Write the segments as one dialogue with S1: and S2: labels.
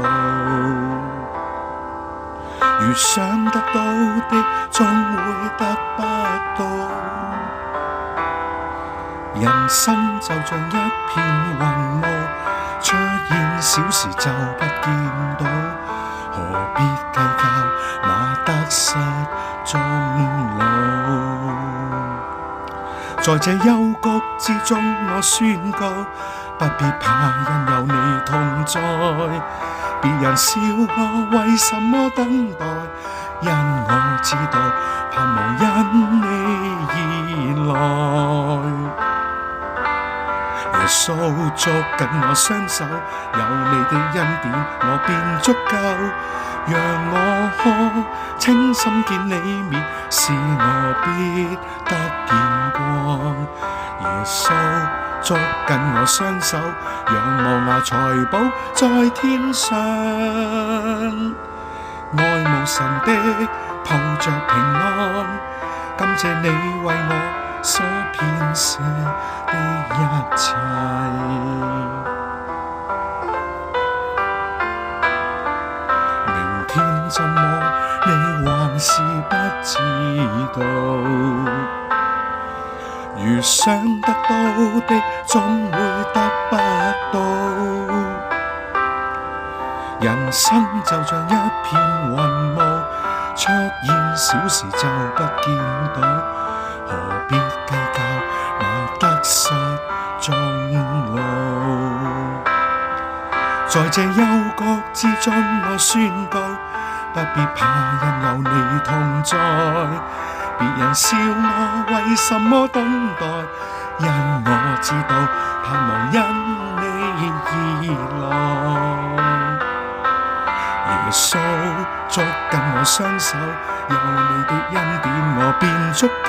S1: 到。如想得到的，總會得不到。人生就像一片雲霧，出現小時就不見到，何必計較那得失終老。在這幽谷之中，我宣告，不必怕，因有你同在。別人笑我為什麼等待，因我知道盼望因你而來。耶穌捉緊我雙手，有你的恩典我便足夠，讓我可清心見你面，使我必得見光。耶穌捉緊我雙手，仰望那財寶在天上，愛慕神的抱着平安，感謝你為我所編寫的一切。明天怎麼你還是不知道，如想得到的總會得不到。人生就像一片雲霧，出現小時就不見到，何必計較那得失終老。在這幽谷之中，我宣告，不必怕，因有你同在。別人笑我為什麼等待，因我知道盼望因你而來。耶穌捉緊我雙手，有你的恩典我便足夠，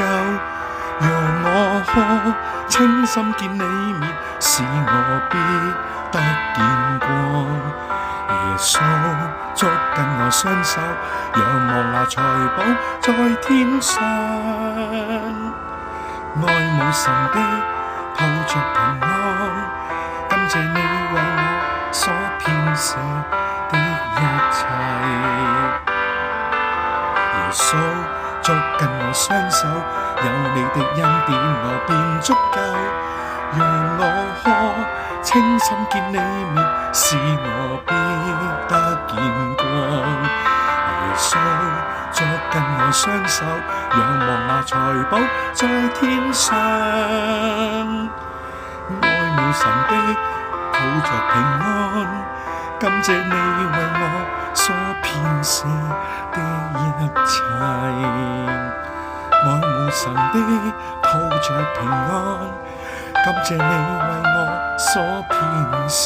S1: 讓我可清心見你面，使我必得見光。耶穌捉緊我雙手，仰望那財寶在天上，愛慕神的抱着平安，感謝你為我所編寫的一切。耶穌捉緊我雙手，有你的恩典我便足夠，讓我可清心見你面，使我必得見光。耶穌捉緊我雙手，仰望那財寶在天上，愛慕神的抱着平安，感謝你為我所編寫的一切。愛慕神的抱着平安，感謝你為我所編寫。